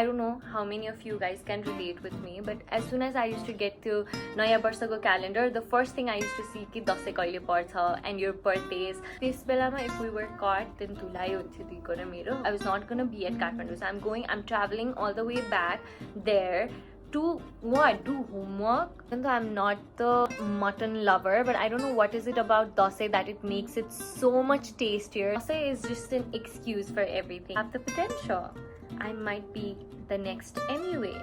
I don't know how many of you guys can relate with me, but as soon as I used to get to Naya Barsako calendar, the first thing I used to see ki Dasai kaile parcha and your birthdays. This belama, if we were caught, then tulai hunthyo gona mero. I was not gonna be at Kathmandu, so I'm traveling all the way back there to what? Do homework. Even though I'm not the mutton lover, but I don't know what is it about Dasai that it makes it so much tastier. Dasai is just an excuse for everything. Have the potential. I might be the next anyway.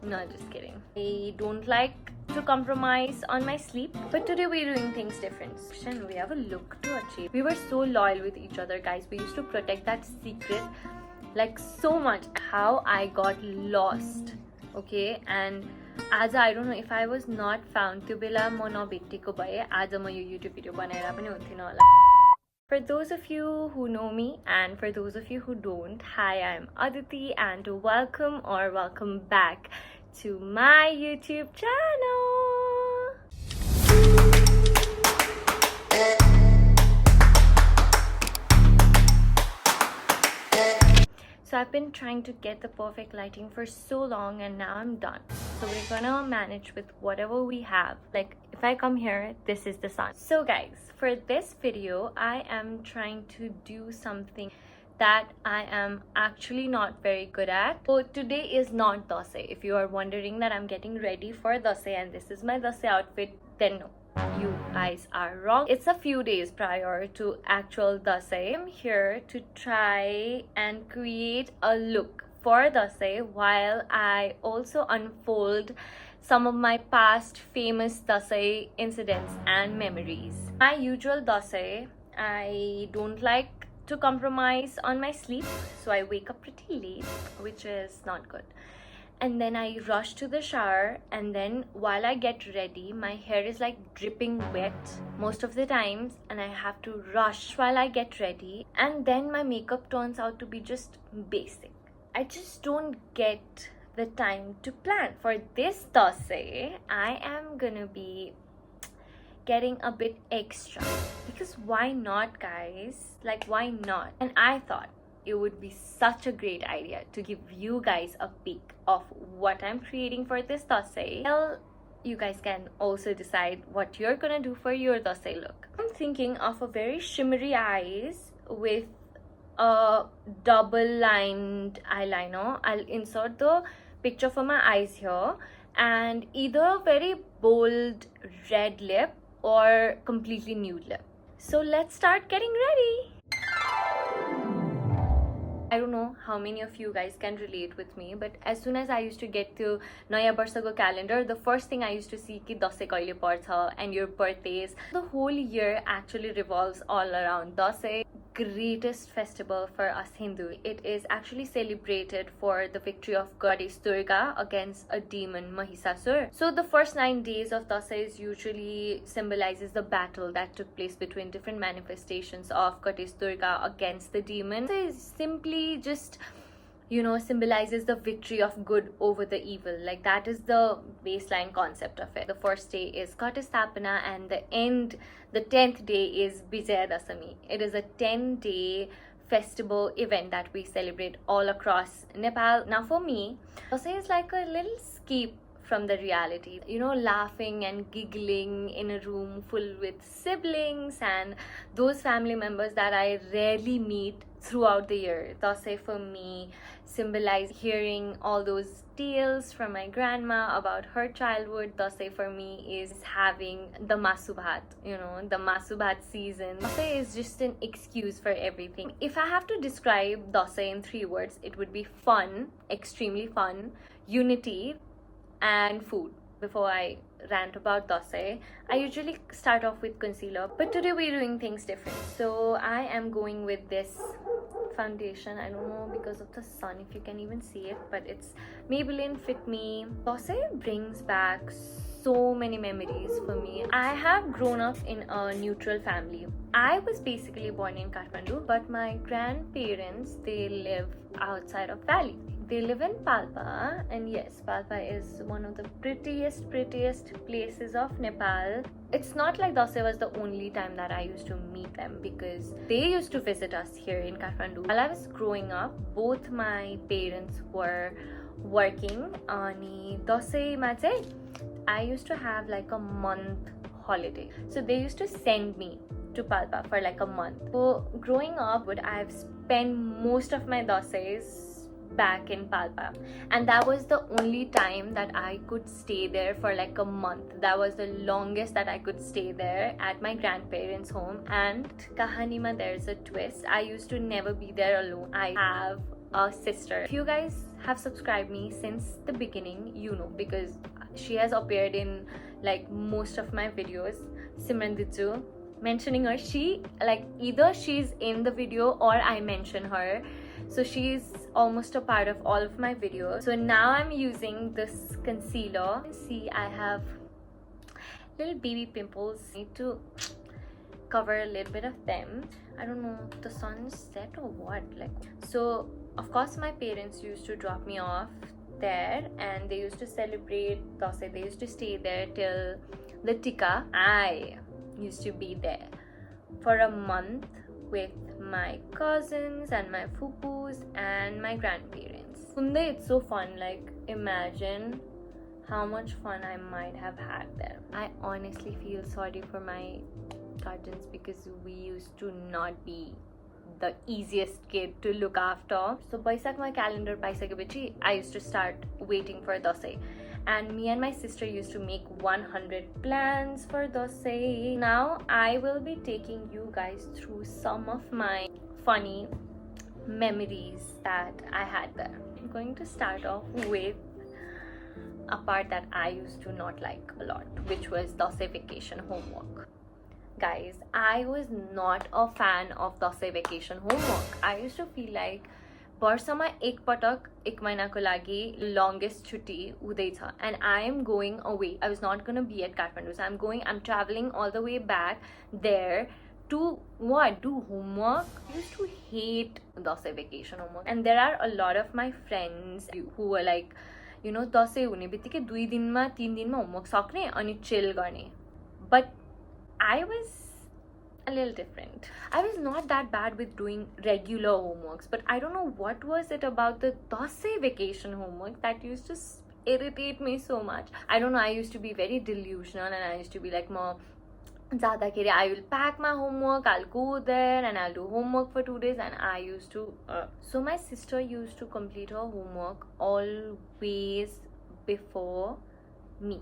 No, just kidding. I don't like to compromise on my sleep, but today we're doing things different. We have a look to achieve. We were so loyal with each other, guys. We used to protect that secret like so much. How I got lost, okay? And as I don't know, if I was not found to bela mo na ko bhaye आज म यो YouTube video बनाएर पनि हुन्थेन होला. For those of you who know me and for those of you who don't, hi, I'm Aditi and welcome back to my YouTube channel. So I've been trying to get the perfect lighting for so long and now I'm done. So we're gonna manage with whatever we have. Like if I come here, this is the sun. So guys, for this video, I am trying to do something that I am actually not very good at. So today is not Dasai. If you are wondering that I'm getting ready for Dasai and this is my Dasai outfit, then no. You guys are wrong. It's a few days prior to actual Dasai. I'm here to try and create a look for Dasai while I also unfold some of my past famous Dasai incidents and memories. My usual Dasai, I don't like to compromise on my sleep, so I wake up pretty late, which is not good. And then I rush to the shower, and then while I get ready, my hair is like dripping wet most of the times, and I have to rush while I get ready, and then my makeup turns out to be just basic. I just don't get the time to plan. For this Dasai, I am gonna be getting a bit extra because why not, guys? Like, why not? And I thought it would be such a great idea to give you guys a peek of what I'm creating for this Dasai. Well, you guys can also decide what you're gonna do for your Dasai look. I'm thinking of a very shimmery eyes with a double-lined eyeliner. I'll insert the picture for my eyes here, and either a very bold red lip or completely nude lip. So let's start getting ready. I don't know how many of you guys can relate with me, but as soon as I used to get to Naya Barsako calendar, the first thing I used to see ki Dasai kaile parcha and your birthdays. The whole year actually revolves all around Dasai, greatest festival for us Hindu. It is actually celebrated for the victory of goddess Durga against a demon Mahisasur. So the first 9 days of Dasai is usually symbolizes the battle that took place between different manifestations of goddess Durga against the demon. So it's simply just, you know, symbolizes the victory of good over the evil. Like that is the baseline concept of it. The first day is Ghatastapana and the 10th day is Vijayadashami. It is a 10-day festival event that we celebrate all across Nepal. Now for me, Dasai is like a little escape from the reality. You know, laughing and giggling in a room full with siblings and those family members that I rarely meet throughout the year. Dasai for me symbolizes hearing all those tales from my grandma about her childhood. Dasai for me is having the masubhat, you know, the masubhat season. Dasai is just an excuse for everything. If I have to describe Dasai in 3 words, it would be fun, extremely fun, unity, and food. Before I rant about Dasai, I usually start off with concealer, but today we're doing things different. So I am going with this foundation. I don't know because of the sun if you can even see it, but it's Maybelline Fit Me. Dasai brings back so many memories for me. I have grown up in a neutral family. I was basically born in Kathmandu, but my grandparents, they live outside of Valley. they live in Palpa, and yes, Palpa is one of the prettiest places of Nepal. It's not like Dasai was the only time that I used to meet them, because they used to visit us here in Kathmandu. While I was growing up, both my parents were working. Ani Dasai ma chai I used to have like a month holiday, so they used to send me to Palpa for like a month. So growing up, I've spent most of my Dasais back in Palpa, and that was the only time that I could stay there for like a month. That was the longest that I could stay there at my grandparents' home. And kahanima, there's a twist. I used to never be there alone. I have a sister. If you guys have subscribed me since the beginning, you know, because she has appeared in like most of my videos. Simran Ditsu, mentioning her, she like either she's in the video or I mention her, so she's almost a part of all of my videos. So now I'm using this concealer. See, I have little baby pimples. Need to cover a little bit of them. I don't know, the sun's set or what. Like, so of course my parents used to drop me off there, and they used to celebrate Dasai. They used to stay there till the Tika. I used to be there for a month with my cousins and my fupus and my grandparents. Sunday, it's so fun. Like, imagine how much fun I might have had there. I honestly feel sorry for my cousins, because we used to not be the easiest kid to look after. So Baisak my calendar paisake, I used to start waiting for Dasai. And me and my sister used to make 100 plans for Dasai. Now I will be taking you guys through some of my funny memories that I had there. I'm going to start off with a part that I used to not like a lot, which was Dasai vacation homework. Guys, I was not a fan of Dasai vacation homework. I used to feel like वर्षमा एक पटक एक महिनाको लागि longest छुट्टी हुँदैछ, and I am going away. I was not going to be at Kathmandu, so I'm traveling all the way back there to what? Do homework? I used to hate Dasai vacation homework. And there are a lot of my friends who were like, you know, Dasai हुने बित्तिकै 2 दिनमा 3 दिनमा homework सक्ने अनि chill गर्ने. But I was a little different. I was not that bad with doing regular homeworks, but I don't know what was it about the Dasai vacation homework that used to irritate me so much. I don't know, I used to be very delusional, and I used to be like, I will pack my homework, I'll go there and I'll do homework for 2 days, and I used to so my sister used to complete her homework always before me.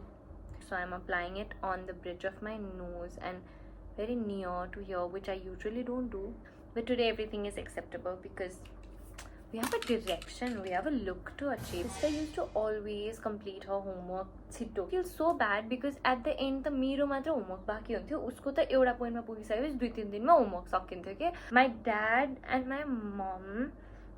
So I'm applying it on the bridge of my nose and very near to here, which I usually don't do. But today everything is acceptable because we have a direction, we have a look to achieve. Sister used to always complete her homework छिटो. I feel so bad because at the end the मेरो मात्र homework बाँकी हुन्थ्यो, उसको त एउटा पोइन्टमा पुगिसकेपछि 2-3 दिनमा homework सकिन्थ्यो के. My dad and my mom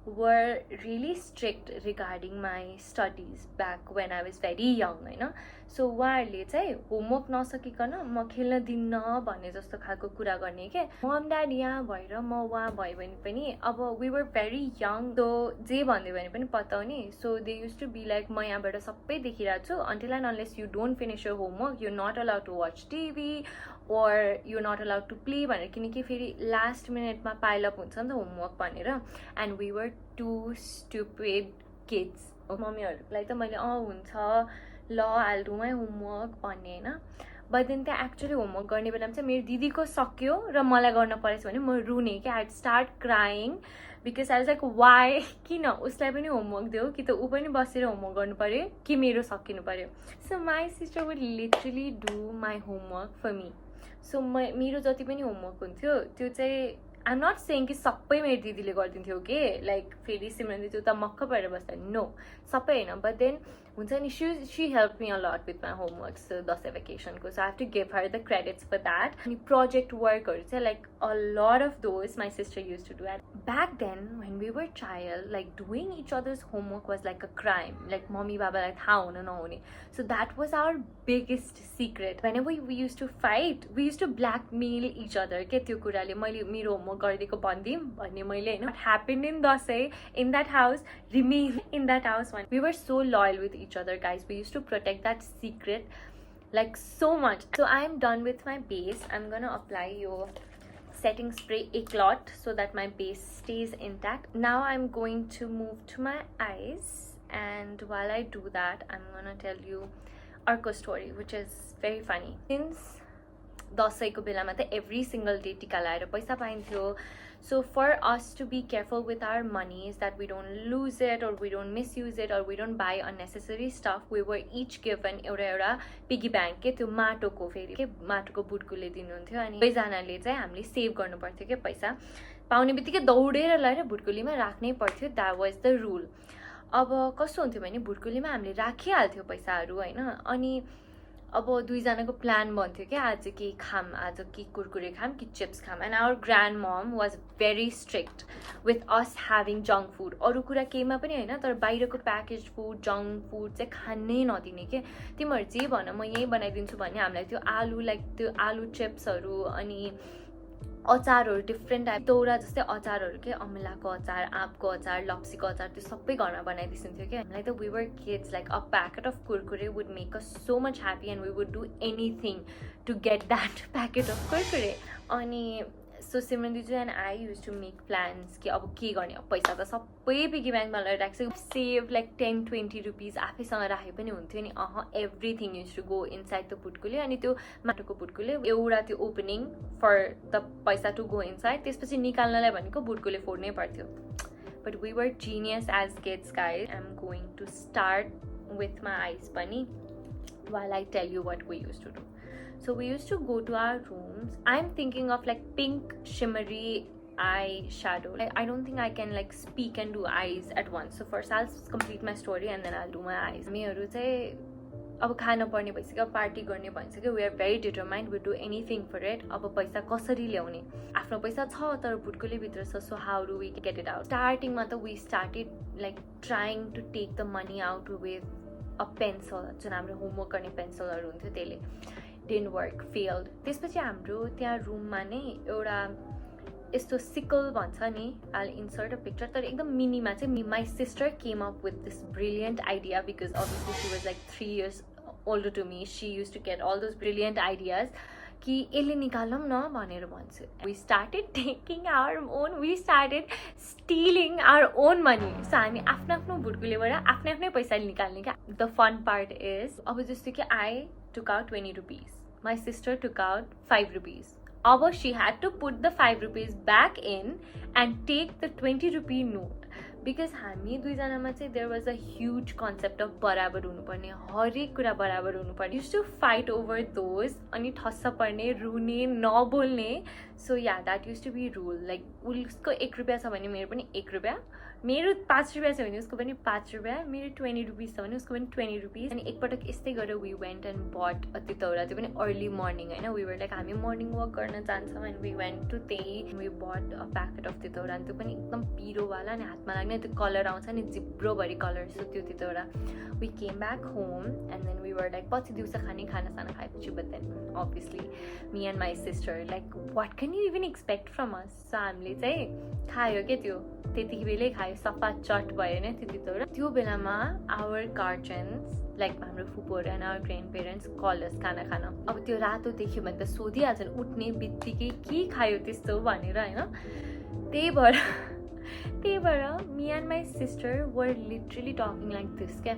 were really strict regarding my studies back when I was very young, Hahn. So उहाँहरूले चाहिँ होमवर्क नसकिकन म खेल्न दिन्न भन्ने जस्तो खालको कुरा गर्ने के. मम ड्याड यहाँ भएर म वहाँ भयो भने पनि अब we were very young, so जे भन्दै भने पनि पताउने. So they used to be like, म यहाँबाट सबै देखिरहेको छु, until and unless you don't finish your homework, you're not allowed to watch TV or you're not allowed to play भनेर, किनकि फेरि last minute मा pile up हुन्छ नि त homework भनेर. And we were two stupid kids. मम्मीहरूलाई त मैले हुन्छ ल I'll do my homework भन्ने हैन. But then the actually homework गर्ने बेलामा चाहिँ मेरो दिदीको सक्यो र मलाई गर्न परेछ भने म रुने के. I'd start crying because I was like, why? किन उसलाई पनि homework दियो कि त उ पनि बसेर homework गर्नु पर्यो कि मेरो सकिनु पर्यो. So my sister would literally do my homework for me. So मेरो जति पनि homework हुन्थ्यो त्यो चाहिँ I'm not saying कि सबै मेरो दिदीले गरिदिन्थ्यो के, like फेरि सिमरन दिदी त मक्क परेर बस्दा, no, सबै हैन. But then हुन्छ नि, she helped me a lot with my homeworks Dasai vacation को, so I have to give her the credits for that. अनि project workहरू चाहिँ like a lot of those my sister used to do. And back then when we were child, like doing each other's homework was like a crime, like mommy babaलाई थाहा हुन नहुने. So that was our biggest secret. Whenever we used to fight, we used to blackmail each other के त्यो कुराले. मैले मेरो म गरिदिएको भनिदिउँ भन्ने मैले हैन. What happened in Dasai in that house remain in that house. We were so loyal with each other, guys. We used to protect that secret like so much. So I am done with my base. I'm gonna apply your setting spray a lot so that my base stays intact. Now I'm going to move to my eyes, and while I do that, I'm gonna tell you arco story, which is very funny. Since दसैँको बेलामा त every single day टिका लगाएर पैसा पाइन्थ्यो. So for us to be careful with our money is that we don't lose it or we don't misuse it or we don't buy unnecessary stuff. We were each given एउटा piggy bank के त्यो माटोको फेरि के माटोको बुटकुले दिनुहुन्थ्यो अनि सबैजनाले चाहिँ हामीले सेभ गर्नु पर्थ्यो के पैसा पाउने बित्तिकै दौडेर लगाएर बुटकुलीमा राख्नै पर्थ्यो. That was the rule. अब कस्तो हुन्थ्यो भने बुटकुलीमा हामीले राखिहाल्थ्यो पैसाहरू हैन. अनि अब दुईजनाको प्लान बन्थ्यो क्या आज के खाम आज कि कुरकुरे खाम कि चिप्स खाम. And our grand mom was very strict with us having junk food. अरू कुरा केहीमा पनि होइन तर बाहिरको प्याकेज फुड जङ्क फुड चाहिँ खानै नदिने के. तिमीहरू जे भन म यहीँ बनाइदिन्छु भन्ने हामीलाई त्यो आलु लाइक त्यो आलु चिप्सहरू अनि अचारहरू डिफ्रेन्ट टाइप दौरा जस्तै अचारहरू के अमलाको अचार आँपको अचार लप्सीको अचार त्यो सबै घरमा बनाइदिन्थ्यो क्या हामीलाई. त we were kids like a packet of Kurkure would make us so much happy and we would do anything to get that packet of Kurkure. अनि सो सिमरन दिजु and I used to make plans कि अब के गर्ने. अब पैसा त सबै पिगी ब्याङ्कमा लगाएर राख्छु. सेभ लाइक 10-20 रुपिज आफैसँग राखे पनि हुन्थ्यो नि. Everything used to go inside the बुटकुले. अनि त्यो माटोको बुटकुले एउटा त्यो opening for the paisa to go inside. त्यसपछि निकाल्नलाई भनेको बुटकुले फोड्नै पर्थ्यो. But we were genius as kids guys. I am going to start with my eyes पनि while I tell you what we used to do. So we used to go to our rooms. I'm thinking of like pink shimmery eyeshadow. I don't think I can like speak and do eyes at once. So first I'll complete my story and then I'll do my eyes. हामीहरू चाहिँ अब खान पर्ने भइसक्यो party गर्ने भइसक्यो. We are very determined. We do anything for it. अब पैसा कसरी ल्याउने. आफ्नो पैसा छ तर बुटकुले भित्र छ. So how do we get it out? Starting मा त we started like trying to take the money out with a pencil. जुन हाम्रो होमवर्क गर्ने पेन्सिलहरू हुन्थ्यो त्यसले didn't work, failed. त्यसपछि हाम्रो त्यहाँ रुममा नै एउटा यस्तो सिकल भन्छ नि. I'll insert a picture. तर एकदम मिनीमा चाहिँ my sister came up with this brilliant idea because obviously she was like 3 years older to me. She used to get all those brilliant ideas कि यसले निकालौँ न भनेर भन्छु. We started taking our own, we started stealing our own money. So हामी आफ्नो आफ्नो बुटकुलेबाट आफ्नै आफ्नै पैसा निकाल्ने क्या. The fun part is अब जस्तो कि I took out 20 rupees. My sister took out 5 rupees. अब she had to put the 5 rupees back in and take the 20 rupee note. Because हामी दुईजनामा चाहिँ there was a huge concept of बराबर हुनुपर्ने हरेक कुरा बराबर हुनुपर्ने. Used to fight over those अनि ठस्स पर्ने रुने नबोल्ने. So yeah, that used to be rule. Like उसको 1 रुपियाँ छ भने मेरो पनि 1 रुपियाँ, मेरो 5 रुपियाँ छ भने उसको पनि 5 रुपियाँ, मेरो 20 रुपिस छ भने उसको पनि 20 रुपिस. अनि एकपटक यस्तै गरेर we went and bought a तितौरा. त्यो पनि early morning Hahn. We were like हामी morning walk गर्न जान्छौँ and we went to त्यही we bought a packet of तितौरा. अनि त्यो पनि एकदम पिरोवाला अनि हातमा लाग्ने त्यो कलर आउँछ नि जिब्रोभरि कलर. सो त्यो तितौरा. We came back home and then we were like पछि दिउँसो खाने खानासाना खाएपछि. But then obviously me and my sister like what can you even expect from us? So हामीले चाहिँ खायो के त्यो त्यतिकै बेलै खायो. सफा चट भयो नि त्यो तितौरा. त्यो बेलामा our guardians like हाम्रो फुपूहरू and our grandparents call us खाना खान. अब त्यो रातो देख्यो भने त सोधिहाल्छन् उठ्ने बित्तिकै के खायो त्यस्तो भनेर हैन. त्यही भएर me and my sister were literally talking like this क्या.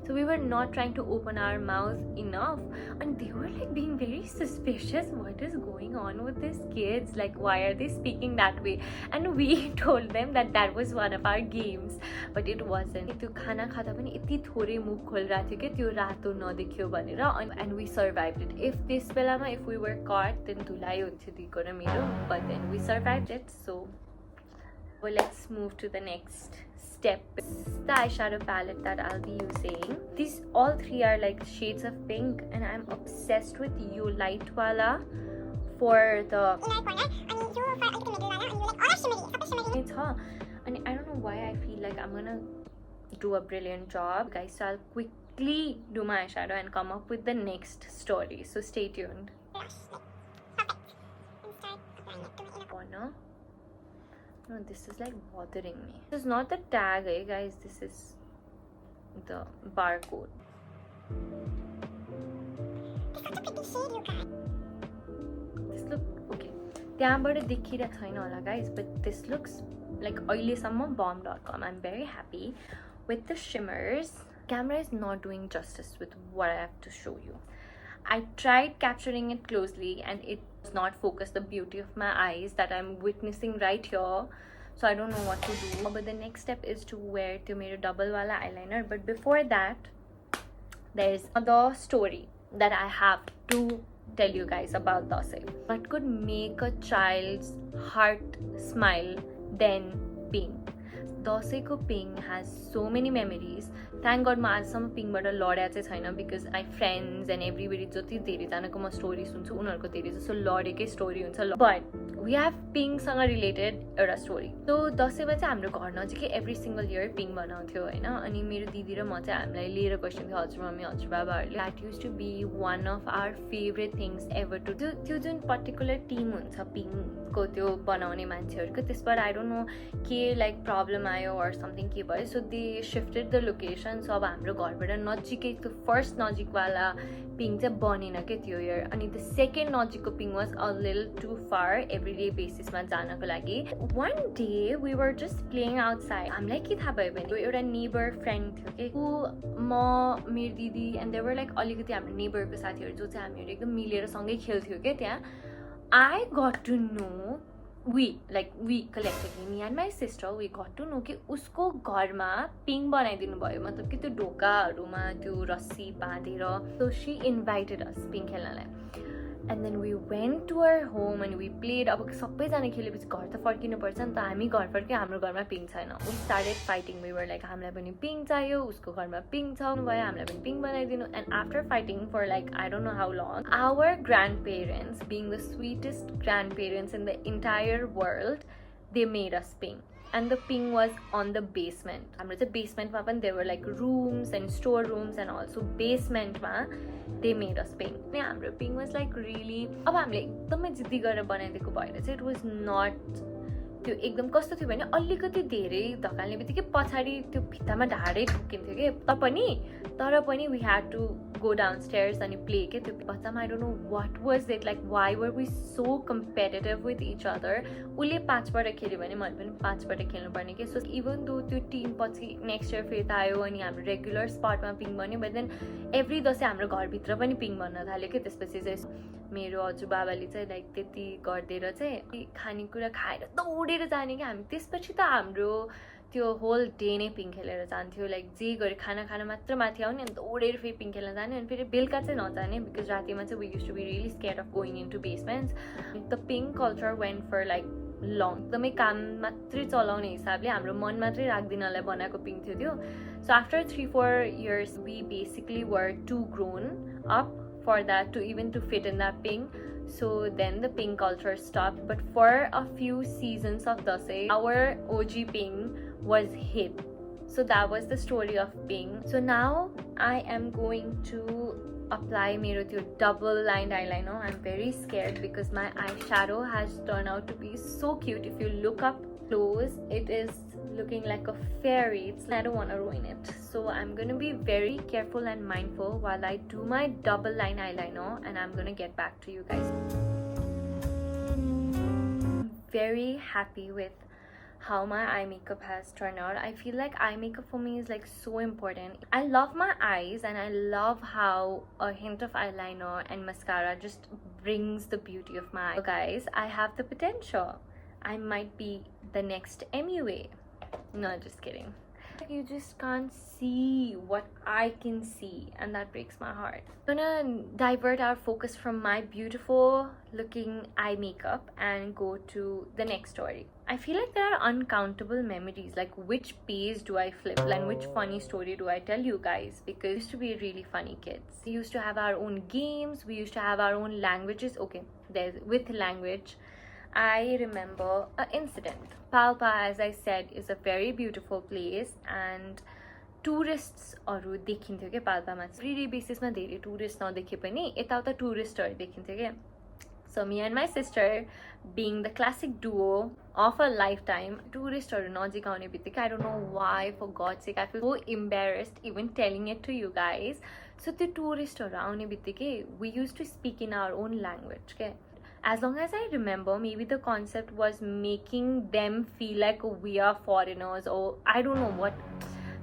So we were not trying to open our mouth enough and they were like being very suspicious. What is going on with these kids? Like why are they speaking that way? And we told them that that was one of our games, but it wasn't. त्यो खाना खाँदा पनि यति थोरै मुख खोलिरहेको थियो कि त्यो रातो नदेखियो भनेर. And we survived it. If this बेलामा if we were caught then धुलाइ हुन्थ्यो दिको र मेरो. But then we survived it. So well, let's move to the next step. The eyeshadow palette that I'll be using. These all three are like shades of pink and I'm obsessed with you light wala for the and I don't know why I feel like I'm gonna do a brilliant job guys. So I'll quickly do my eyeshadow and come up with the next story. So stay tuned. no? No, this is like bothering me. This is not the tag, guys. This is the barcode. This look okay. त्यहाँबाट देखिरहेको छैन होला guys, but this looks like अहिलेसम्म bomb.com. I'm very happy with the shimmers. Camera is not doing justice with what I have to show you. I tried capturing it closely and it does not focus the beauty of my eyes that I'm witnessing right here. So I don't know what to do. But the next step is to wear the मेरो double wala eyeliner. But before that, there's another story that I have to tell you guys about Dasai. What could make a child's heart smile than ping? Dasai ko ping has so many memories. Thank God ma आजसम्म पिङबाट लडेको चाहिँ छैन because my friends and everybody जति धेरैजनाको म story सुन्छु उनीहरूको धेरै जस्तो लडेकै स्टोरी हुन्छ. But we have पिङसँग रिलेटेड एउटा स्टोरी. सो दसैँमा चाहिँ हाम्रो घर नजिकै एभ्री सिङ्गल इयर पिङ बनाउँथ्यो होइन. अनि मेरो दिदी र म चाहिँ हामीलाई लिएर बस्थ्यो हजुरमम्मी हजुरबाबाहरूले. That used to be one of our favourite things ever to do. त्यो जुन पर्टिकुलर टिम हुन्छ पिङको त्यो बनाउने मान्छेहरूको त्यसबाट आई डोन्ट नो के लाइक प्रब्लम आयो अर समथिङ के भयो. सो दे सिफ्टेड द लोकेसन. सो अब हाम्रो घरबाट नजिकै त्यो फर्स्ट नजिकवाला पिङ चाहिँ बनेन क्या त्यो इयर. अनि द सेकेन्ड नजिकको पिङ was a little too far everyday बेसिसमा जानको लागि. One day we were just playing outside. हामीलाई के थाहा भयो भने एउटा नेबर फ्रेन्ड थियो कि ऊ म मेरो दिदी एन्ड देवर लाइक अलिकति हाम्रो नेबरको साथीहरू जो चाहिँ हामीहरू एकदम मिलेर सँगै खेल्थ्यो क्या त्यहाँ. I got to know we collectively, me and my sister, we got to know कि उसको घरमा पिङ बनाइदिनु भयो. मतलब कि त्यो ढोकाहरूमा त्यो रस्सी बाँधेर. So she invited us ping खेल्नलाई. And then we went to her home and we played. अब सबैजना खेलेपछि घर त फर्किनु पर्छ नि त. हामी घर फर्क्यो हाम्रो घरमा पिङ छैन. We started fighting. We were like हामीलाई पनि पिङ चाहियो, उसको घरमा पिङ छ भयो, हामीलाई पनि पिङ बनाइदिनु. And after fighting for like I don't know how long, our grandparents, being the sweetest grandparents in the entire world, they made us ping. And the ping was on the basement. हाम्रो चाहिँ बेसमेन्टमा पनि there were like rooms and store rooms and also बेसमेन्टमा they made us ping. अनि हाम्रो ping was like really अब हामीले एकदमै जिद्दी गरेर बनाइदिएको भएर चाहिँ it was not त्यो एकदम कस्तो थियो भने अलिकति धेरै धकाल्ने बित्तिकै पछाडि त्यो भित्तामा ढाडै ठोकिन्थ्यो कि. तर पनि we had to go downstairs and play के त्यो बच्चामा. I don't know what was it like, why were we so competitive with each other. उसले 5बाट खेल्यो भने मैले पनि 5बाट खेल्नुपर्ने के. सो इभन दो त्यो टिम पछि नेक्स्ट इयर फिर्ता आयो अनि हाम्रो रेगुलर स्पटमा पिङ बन्यो. बट देन एभ्री दसैँ हाम्रो घरभित्र पनि पिङ बन्न थाल्यो कि. त्यसपछि चाहिँ मेरो हजुरबाबाले चाहिँ लाइक त्यति गरिदिएर चाहिँ खानेकुरा खाएर दौडेर जाने कि हामी. त्यसपछि त हाम्रो त्यो होल डे नै पिङ खेलेर जान्थ्यो. लाइक जे गरे खाना मात्र माथि आउने अनि दौडेर फेरि पिङ खेल्न जाने. अनि फेरि बेलुका चाहिँ नजाने बिकज रातिमा चाहिँ we used to be really scared of going into basements. The ping culture went for like long. एकदमै काम मात्रै चलाउने हिसाबले हाम्रो मन मात्रै राख्दिनलाई बनाएको पिङ थियो त्यो. So after 3-4 years we basically were too grown up for that to even to fit in that ping. So then the ping culture stopped. But for a few seasons of Dasai, our OG ping was hip. So that was the story of ping. So now I am going to apply mero tyo double lined eyeliner. I'm very scared because my eyeshadow has turned out to be so cute. If you look up close, it is looking like a fairy. I don't want to ruin it. So I'm going to be very careful and mindful while I do my double line eyeliner, and I'm going to get back to you guys. I'm very happy with how my eye makeup has turned out. I feel like eye makeup for me is like so important. I love my eyes and I love how a hint of eyeliner and mascara just brings the beauty of my eyes. So guys, I have the potential. I might be the next MUA. No, just kidding. You just can't see what I can see, and that breaks my heart. I'm gonna divert our focus from my beautiful looking eye makeup and go to the next story. I feel like there are uncountable memories, like which page do I flip and which funny story do I tell you guys, because we used to be really funny kids. We used to have our own games, we used to have our own languages. Okay, there's with language. I remember an incident. Palpa, as I said, is a very beautiful place and tourists aru dekhintyo ke Palpa ma. Everyday basis ma धेरै tourists नदेखे पनि यताउता touristहरू देखिन्थ्यो के. So me and my sister, being the classic duo of a lifetime, tourist or nazik aune bittika, I don't know why, for God's sake, I feel so embarrassed even telling it to you guys. So the tourist or aune bittika, we used to speak in our own language, okay? As long as I remember, maybe the concept was making them feel like we are foreigners, or I don't know what.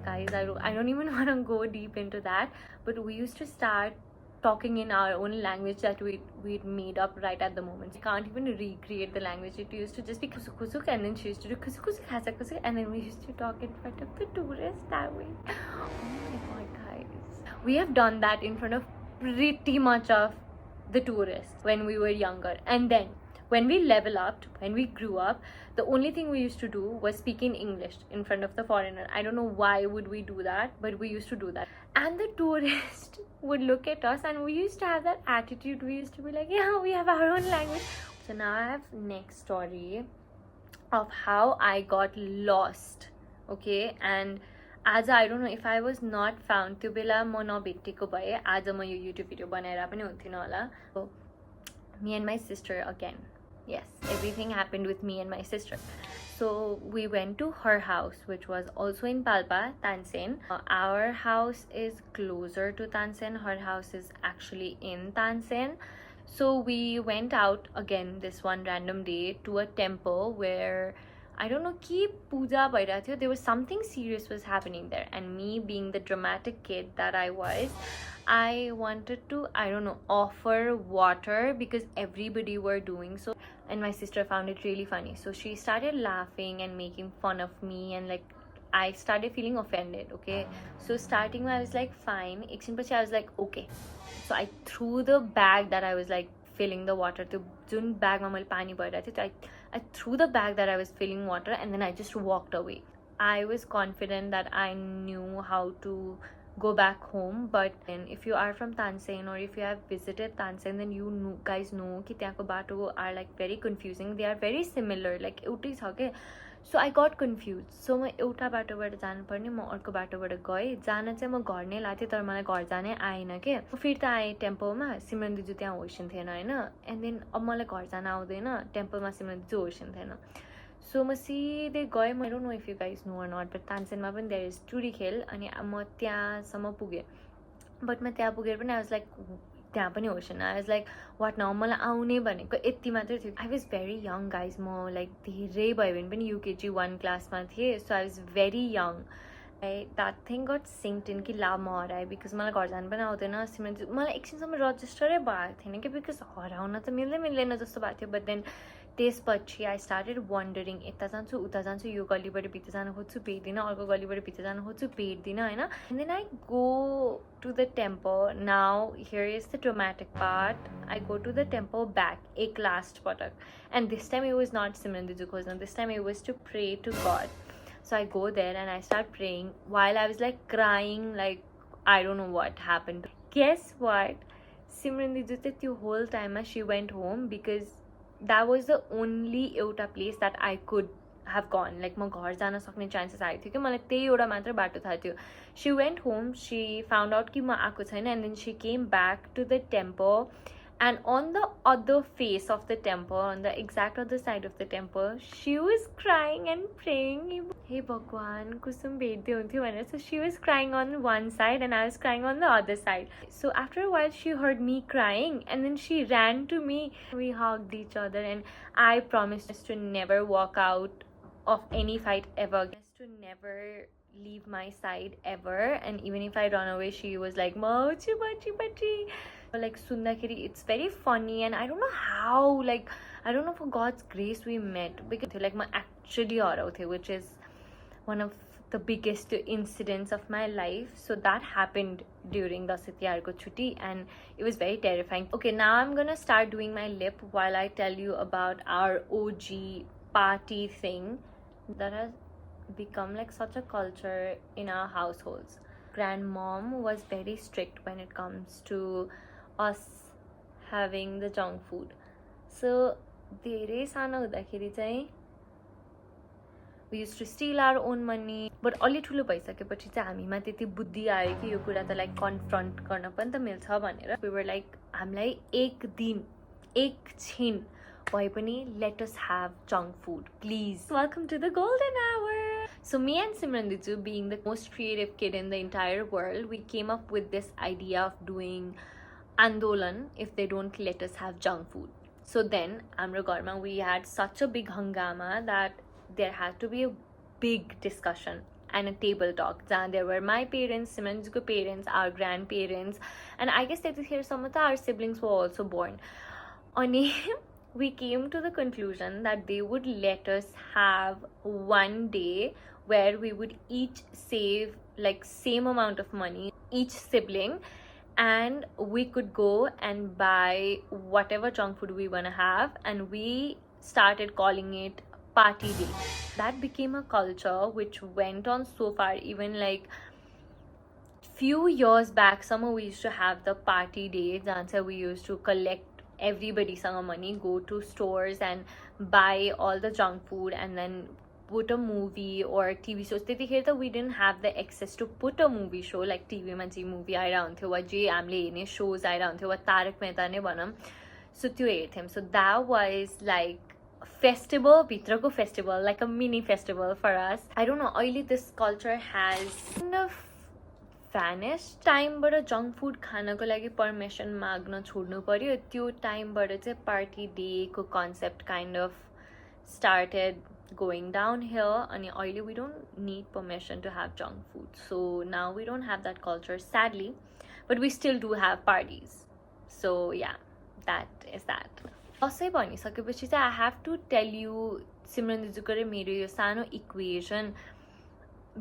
Guys, I don't even want to go deep into that, but we used to start talking in our own language that we'd made up right at the moment. We can't even recreate the language. It used to just be kusuk kusuk, and then she used to do kusuk kusuk hasa kusuk, and then we used to talk in front of the tourists that way. Oh my god, guys, we have done that in front of pretty much of the tourists when we were younger. And then when we level up, when we grew up, the only thing we used to do was speak in English in front of the foreigner. I don't know why would we do that, but we used to do that. And the tourist would look at us, and we used to have that attitude. We used to be like, yeah, we have our own language. So now I have next story of how I got lost, okay? And आज I don't know if I was not found, त्यो बेला म नभेटेको भए आज म यो YouTube video बनाएर पनि हुन्थेन होला. So me and my sister again. Yes, everything happened with me and my sister. So we went to her house, which was also in Palpa, Tansen. Our house is closer to Tansen. Her house is actually in Tansen. So we went out again this one random day to a temple where I don't know, ki puja bhaira थियो. There was something serious was happening there, and me being the dramatic kid that I was, I wanted to, I don't know, offer water because everybody were doing so. And my sister found it really funny, so she started laughing and making fun of me, and like I started feeling offended, okay? So starting I was like fine, एकछिन पछि I was like okay. So I threw the bag that I was like filling the water, to Jun bag मा मैले पानी भरिरहेको थियो, I threw the bag that I was filling water, and then I just walked away. I was confident that I knew how to go back home, but then if you are from Tansen or if you have visited Tansen, then you guys know कि त्यहाँको बाटो are like very confusing. They are very similar, like एउटै छ के. So I got confused. So म एउटा बाटोबाट जानुपर्ने, म अर्को बाटोबाट गएँ. जान चाहिँ म घर नै लाथेँ, तर मलाई घर जानै आएन के. फिर त आएँ टेम्पलमा, सिमरन दिजु त्यहाँ होइसन थिएन हैन. एन्ड देन अब मलाई घर जान आउँदैन, टेम्पलमा सिमरन दिजु होइसन थिएन. So म सिधै गएँ. I don't know if you guys know or not, but तानसेनमा पनि there is टुरी खेल, अनि म त्यहाँसम्म पुगेँ. But म त्यहाँ पुगेर पनि I was like त्यहाँ पनि होइसन. I was like what now, मलाई आउने भनेको यति मात्रै थियो. I was very young, guys. म like धेरै भयो भने पनि UKG 1 क्लासमा थिएँ. So I was very young. That thing got synced in कि ला म हराएँ, because मलाई घर जानु पनि आउँदैन. सिमरन मलाई एकछिनसम्म रजिस्टरै भएको थिएन कि, because हराउन त मिल्दैन जस्तो भएको थियो. But then त्यसपछि I started wondering, यता जान्छु उता जान्छु, यो गल्लीबाट भित्र जान खोज्छु भेट्दिनँ, अर्को गल्लीबाट भित्र जान खोज्छु भेट्दिनँ हैन. And then I go to the temple. Now here is the dramatic part. I go to the temple back एक last पटक, and this time it was not Simran Diju खोज्न, this time it was to pray to God. So I go there and I start praying while I was like crying, like I don't know what happened. Guess what? Simran Diju चाहिँ त्यो whole time she went home, because that was the only एउटा place that I could have gone. Like म घर जान सक्ने chances आएको थियो कि, मलाई त्यही एउटा मात्र बाटो थाहा थियो. She went home, she found out कि म आएको छैन, and then she came back to the temple, and on the other face of the temple, on the exact other side of the temple, she was crying and praying, hey Bhagwan, kusum भेट्दै हुन्थ्यो भनेर. So she was crying on one side and I was crying on the other side. So after a while she heard me crying, and then she ran to me. We hugged each other, and I promised to never walk out of any fight ever, to never leave my side ever. And even if I run away, she was like machi machi machi. Like sundakiri, it's very funny, and I don't know how, like I don't know, for God's grace we met, because like ma actually harauthe, which is one of the biggest incidents of my life. So that happened during the Tihar ko chutti, and it was very terrifying. Okay, now I'm gonna start doing my lip while I tell you about our OG party thing that has become like such a culture in our households. Grandmom was very strict when it comes to us having the junk food. So धेरै सानो हुँदाखेरि चाहिँ we used to steal our own money. But अलि ठुलो भइसकेपछि चाहिँ हामीमा त्यति बुद्धि आयो कि यो कुरा त like confront गर्न पनि त मिल्छ भनेर. We were like हामीलाई एक दिन एकछिन भए पनि let us have junk food, please. Welcome to the golden hour. So me and Simran Diju, being the most creative kid in the entire world, we came up with this idea of doing andolan if they don't let us have junk food. So then, Amra Gorma, we had such a big hangama that there had to be a big discussion and a table talk. There were my parents, Simran's parents, our grandparents, and I guess that here some of our siblings were also born. Oni, we came to the conclusion that they would let us have one day where we would each save like same amount of money, each sibling, and we could go and buy whatever junk food we want to have, and we started calling it party day. That became a culture which went on so far. Even like few years back, summer we used to have the party days, and so we used to collect everybody's money, go to stores and buy all the junk food, and then put a movie or TV shows. Here we didn't have the access to put a movie show like TV ma ji movie airahunthyo wa je हामीले हेर्ने shows airahunthyo wa Tarak Mehta नै भनौं. So त्यो हेर्थ्यौं. So that was like festival भित्रको festival, like a mini festival for us. I don't know, अहिले this culture has kind of vanished. टाइमबाट junk food खानको लागि पर्मिसन माग्न छोड्नु पर्यो. त्यो टाइमबाट चाहिँ पार्टी डेको concept kind of started going downhill, and अहिले we don't need permission to have junk food. So now we don't have that culture, sadly, but we still do have parties. So yeah, that is that. असै भनिसकेपछि चाहिँ I have to tell you सिमरन दिजुको र मेरो यो सानो equation,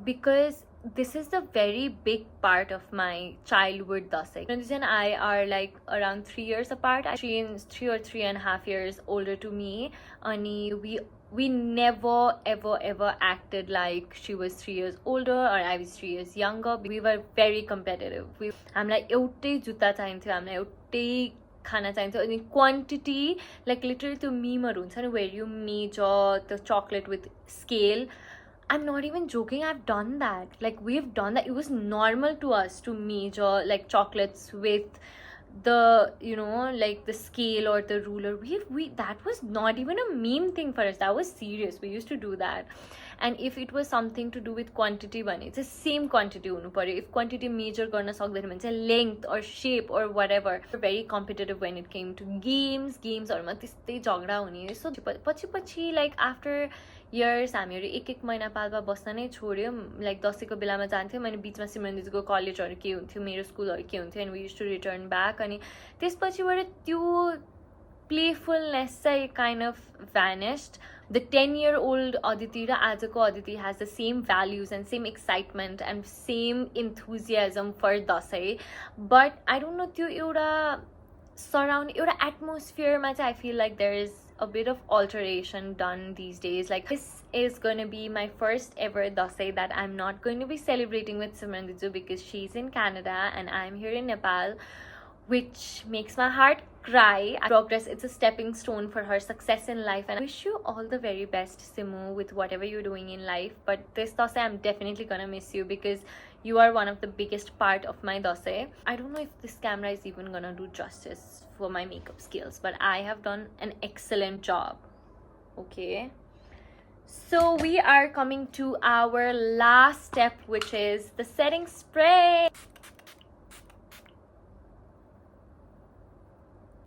because this is the very big part of my childhood dasai. Simmran and I are like around 3 years apart. 3 or 3.5 years older to me. Ani we never ever acted like she was 3 years older or I was 3 years younger. We were very competitive. हामीलाई एउटै जुत्ता चाहिन्थ्यो, हामीलाई एउटै खाना चाहिन्थ्यो, अनि quantity like literally त्यो मीमहरु हुन्छ नि where you measure the chocolate with scale. I'm not even joking, I've done that. Like we've done that. It was normal to us to measure like chocolates with the, you know, like the scale or the ruler. We that was not even a meme thing for us. That was serious. We used to do that. And if it was something to do with quantity भने it's the same quantity हुनु पर्यो. If quantity measure गर्न सक्दैन भने चाहिँ length or shape or whatever. We're very competitive when it came to games हरुमा त्यस्तै झगडा हुने. So पछि like after years हामीहरु एक महिना पाल्पा बस्न नै छोड्यौं. लाइक दशैंको बेलामा जान्थ्यौं, अनि बीचमा सिमरन दिजुको कलेजहरु के हुन्थ्यो, मेरो स्कुलहरु के हुन्थ्यो, and we used to return back. अनि त्यसपछिबाट त्यो playfulness kind of vanished. The 10-year-old Aditi ra ajako Aditi has the same values and same excitement and same enthusiasm for Dasai, but I don't know, त्यो एउटा surround एउटा atmosphere ma I feel like there is a bit of alteration done these days. Like this is going to be my first ever Dasai that I'm not going to be celebrating with Simran Diju because she's in Canada and I'm here in Nepal, which makes my heart cry. Progress, it's a stepping stone for her success in life, and I wish you all the very best, Simu, with whatever you're doing in life. But this Dasai, I'm definitely gonna miss you because you are one of the biggest part of my Dasai. I don't know if this camera is even gonna do justice for my makeup skills, but I have done an excellent job. Okay, so we are coming to our last step, which is the setting spray.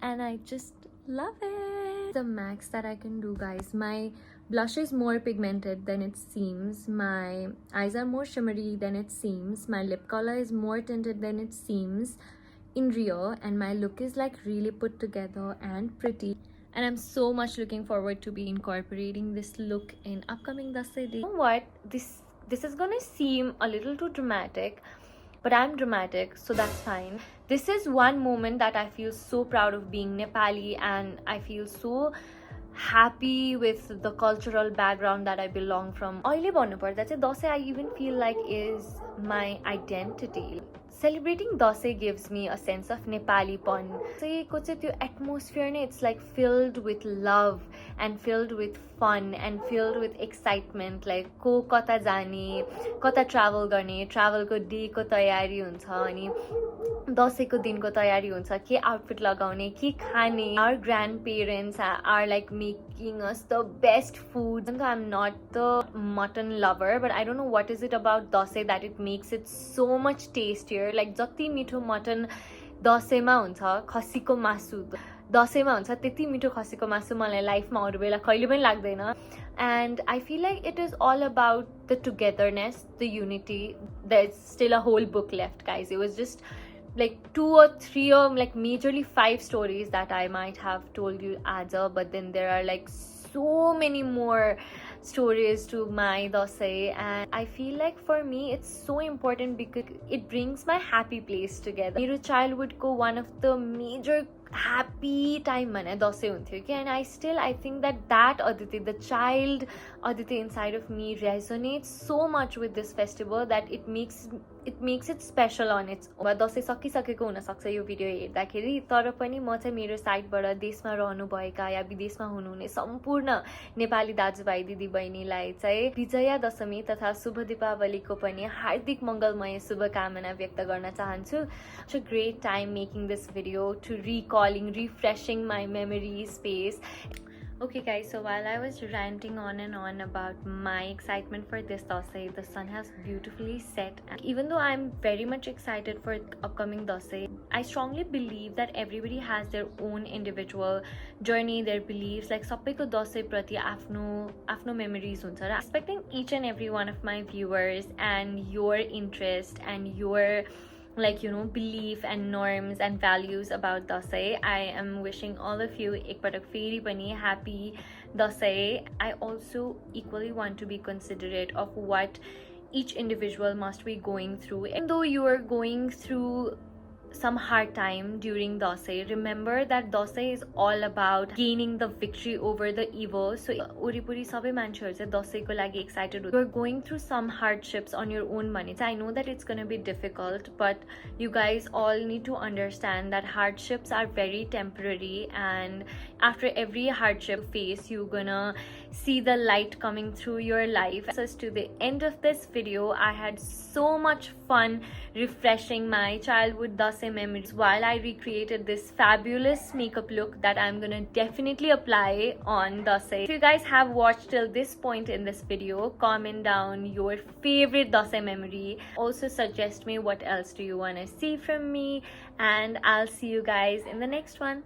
And I just love it. The max that I can do, guys. My blush is more pigmented than it seems. My eyes are more shimmery than it seems. My lip color is more tinted than it seems in real, and my look is like really put together and pretty. And I'm so much looking forward to be incorporating this look in upcoming Dasai Day. You know what? This is gonna seem a little too dramatic, but I'm dramatic, so that's fine. This is one moment that I feel so proud of being Nepali, and I feel so happy with the cultural background that I belong from. अहिले भन्नुपर्दा चाहिँ Dashain I even feel like is my identity. celebrating Dasai gives me a sense of Nepalipon. Dasaiको चाहिँ त्यो atmosphere नै, it's like filled with love and filled with fun and filled with excitement. Like को कता जाने, कता travel गर्ने, travelको day को तयारी हुन्छ, अनि दसैँको दिनको तयारी हुन्छ, के outfit लगाउने, के खाने. Our grandparents are like making us the best food. Even though I'm not the mutton lover, but I don't know what is it about Dasai that it makes it so much tastier. Like जति मिठो mutton दसैँमा हुन्छ, खसीको मासु दसैँमा हुन्छ, त्यति मिठो खसीको मासु मलाई लाइफमा अरू बेला कहिले पनि लाग्दैन. And I feel like it is all about the togetherness, the unity. There's still a whole book left, guys. It was just like 2 or 3 or like majorly 5 stories that I might have told you as a, but then there are like so many more stories to my Dasai, and I feel like for me it's so important because it brings my happy place together. मेरो childhood को one of the major happy time mana Dasai हुन्थ्यो कि, and I think that Aditi, the child Aditi inside of me, resonates so much with this festival that it makes it special on its own. Dashain सकिसकेको हुन सक्छ यो video हेर्दाखेरि, तर पनि म चाहिँ मेरो साइडबाट देशमा रहनुभएका या विदेशमा हुनुहुने सम्पूर्ण नेपाली दाजुभाइ दिदी बहिनीलाई चाहिँ विजया दशमी तथा शुभ दीपावलीको पनि हार्दिक मङ्गलमय शुभकामना व्यक्त गर्न चाहन्छु. It's a great time making this video, to refreshing my memory space. Okay guys, so while I was ranting on and on about my excitement for this Dasai, the sun has beautifully set. And even though I'm very much excited for upcoming Dasai, I strongly believe that everybody has their own individual journey, their beliefs. Like सबैको Dasai प्रति आफ्नो memories हुन्छ. Respecting each and every one of my viewers and your interest and your belief and norms and values about Dasai, I am wishing all of you एकपटक फेरि पनि happy Dasai. I also equally want to be considerate of what each individual must be going through. Even though you are going through some hard time during Dasai, remember that Dasai is all about gaining the victory over the evil. So oripuri sabai mancheharu chai Dasai ko lagi excited. You're going through some hardships on your own money. I know that it's gonna be difficult, but you guys all need to understand that hardships are very temporary, and after every hardship you face, you're gonna see the light coming through your life. So to the end of this video, I had so much fun refreshing my childhood Dasai memories while I recreated this fabulous makeup look that I'm gonna definitely apply on Dasai. If you guys have watched till this point in this video, comment down your favorite Dasai memory. Also suggest me what else do you want to see from me, and I'll see you guys in the next one.